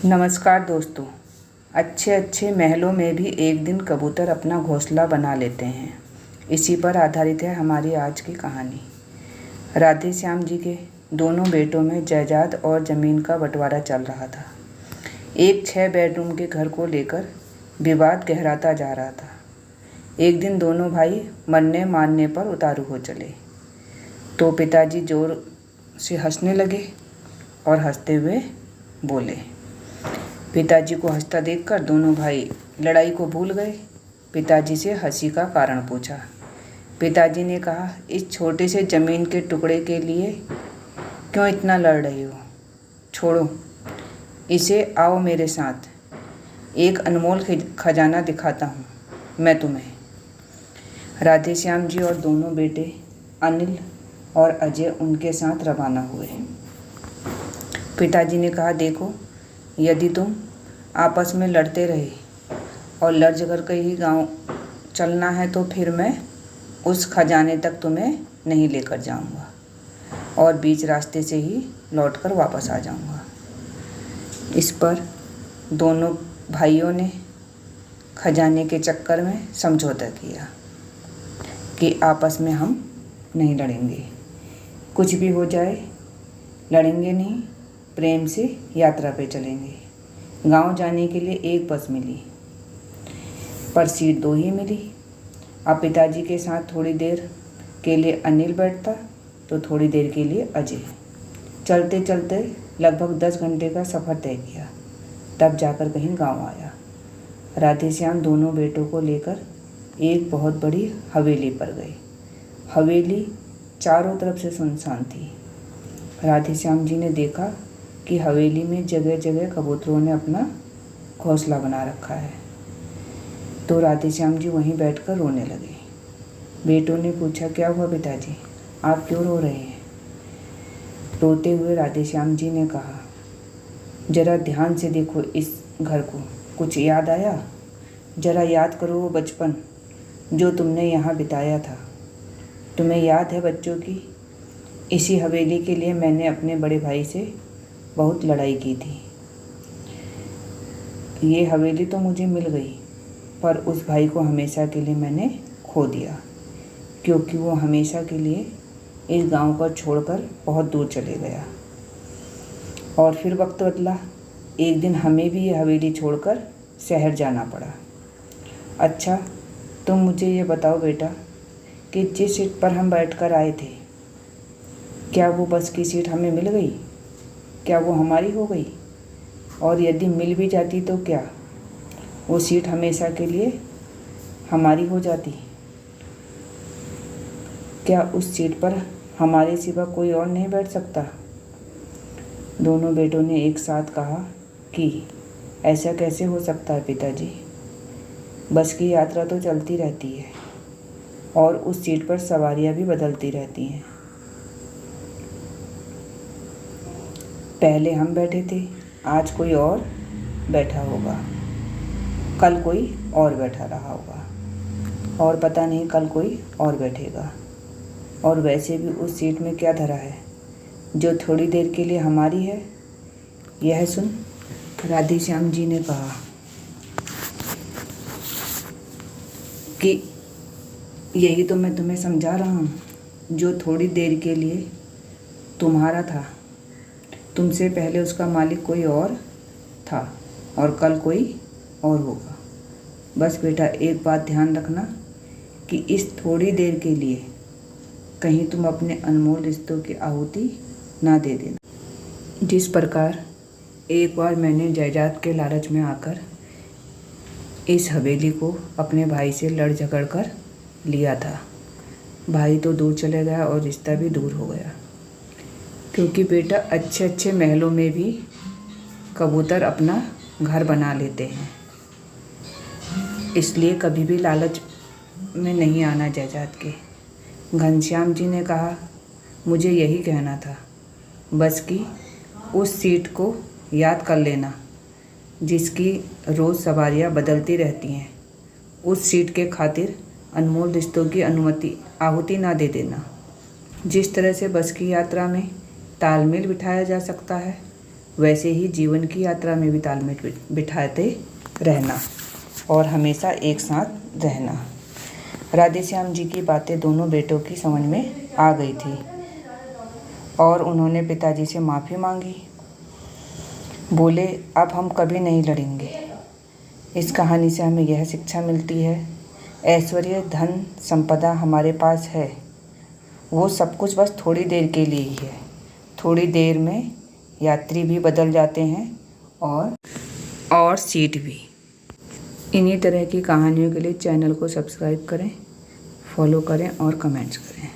नमस्कार दोस्तों। अच्छे अच्छे महलों में भी एक दिन कबूतर अपना घोंसला बना लेते हैं। इसी पर आधारित है हमारी आज की कहानी। राधे श्याम जी के दोनों बेटों में जायदाद और ज़मीन का बंटवारा चल रहा था। एक 6 बेडरूम के घर को लेकर विवाद गहराता जा रहा था। एक दिन दोनों भाई मरने मारने पर उतारू हो चले तो पिताजी जोर से हंसने लगे और हंसते हुए बोले। पिताजी को हंसता देखकर दोनों भाई लड़ाई को भूल गए। पिताजी से हंसी का कारण पूछा। पिताजी ने कहा, इस छोटे से ज़मीन के टुकड़े के लिए क्यों इतना लड़ रही हो? छोड़ो इसे, आओ मेरे साथ, एक अनमोल खजाना दिखाता हूँ मैं तुम्हें। राधे श्याम जी और दोनों बेटे अनिल और अजय उनके साथ रवाना हुए। पिताजी ने कहा, देखो, यदि तुम आपस में लड़ते रहे और लड़ झगड़ कर ही गाँव चलना है तो फिर मैं उस खजाने तक तुम्हें नहीं लेकर जाऊंगा और बीच रास्ते से ही लौटकर वापस आ जाऊंगा। इस पर दोनों भाइयों ने खजाने के चक्कर में समझौता किया कि आपस में हम नहीं लड़ेंगे, कुछ भी हो जाए लड़ेंगे नहीं, प्रेम से यात्रा पे चलेंगे। गांव जाने के लिए एक बस मिली पर सीट 2 ही मिली। अब पिताजी के साथ थोड़ी देर के लिए अनिल बैठता तो थोड़ी देर के लिए अजय। चलते चलते लगभग 10 घंटे का सफ़र तय किया, तब जाकर कहीं गांव आया। राधे श्याम दोनों बेटों को लेकर एक बहुत बड़ी हवेली पर गए। हवेली चारों तरफ से सुनसान थी। राधे श्याम जी ने देखा कि हवेली में जगह जगह कबूतरों ने अपना घोंसला बना रखा है, तो राधे श्याम जी वहीं बैठकर रोने लगे। बेटों ने पूछा, क्या हुआ पिताजी, आप क्यों रो रहे हैं? रोते हुए राधे श्याम जी ने कहा, ज़रा ध्यान से देखो इस घर को, कुछ याद आया? ज़रा याद करो वो बचपन जो तुमने यहाँ बिताया था। तुम्हें याद है बच्चों की, इसी हवेली के लिए मैंने अपने बड़े भाई से बहुत लड़ाई की थी। ये हवेली तो मुझे मिल गई, पर उस भाई को हमेशा के लिए मैंने खो दिया, क्योंकि वो हमेशा के लिए इस गांव को छोड़कर बहुत दूर चले गया। और फिर वक्त बदला, एक दिन हमें भी ये हवेली छोड़कर शहर जाना पड़ा। अच्छा, तुम मुझे ये बताओ बेटा कि जिस सीट पर हम बैठकर आए थे, क्या वो बस की सीट हमें मिल गई? क्या वो हमारी हो गई? और यदि मिल भी जाती तो क्या वो सीट हमेशा के लिए हमारी हो जाती? क्या उस सीट पर हमारे सिवा कोई और नहीं बैठ सकता? दोनों बेटों ने एक साथ कहा कि ऐसा कैसे हो सकता है पिताजी, बस की यात्रा तो चलती रहती है और उस सीट पर सवारियां भी बदलती रहती हैं। पहले हम बैठे थे, आज कोई और बैठा होगा, कल कोई और बैठा रहा होगा और पता नहीं कल कोई और बैठेगा। और वैसे भी उस सीट में क्या धरा है जो थोड़ी देर के लिए हमारी है? यह सुन राधे श्याम जी ने कहा कि यही तो मैं तुम्हें समझा रहा हूँ, जो थोड़ी देर के लिए तुम्हारा था, तुमसे पहले उसका मालिक कोई और था और कल कोई और होगा। बस बेटा, एक बात ध्यान रखना कि इस थोड़ी देर के लिए कहीं तुम अपने अनमोल रिश्तों की आहुति ना दे देना। जिस प्रकार एक बार मैंने जायदाद के लालच में आकर इस हवेली को अपने भाई से लड़ झगड़ कर लिया था, भाई तो दूर चले गया और रिश्ता भी दूर हो गया। क्योंकि बेटा, अच्छे अच्छे महलों में भी कबूतर अपना घर बना लेते हैं, इसलिए कभी भी लालच में नहीं आना जायदाद के। घनश्याम जी ने कहा, मुझे यही कहना था, बस कि उस सीट को याद कर लेना जिसकी रोज़ सवारियां बदलती रहती हैं। उस सीट के खातिर अनमोल रिश्तों की आहुति ना दे देना। जिस तरह से बस की यात्रा में तालमेल बिठाया जा सकता है, वैसे ही जीवन की यात्रा में भी तालमेल बिठाते रहना और हमेशा एक साथ रहना। राधे श्याम जी की बातें दोनों बेटों की समझ में आ गई थी और उन्होंने पिताजी से माफ़ी मांगी। बोले, अब हम कभी नहीं लड़ेंगे। इस कहानी से हमें यह शिक्षा मिलती है, ऐश्वर्य, धन, संपदा हमारे पास है, वो सब कुछ बस थोड़ी देर के लिए ही है। थोड़ी देर में यात्री भी बदल जाते हैं और सीट भी। इन्हीं तरह की कहानियों के लिए चैनल को सब्सक्राइब करें, फॉलो करें और कमेंट्स करें।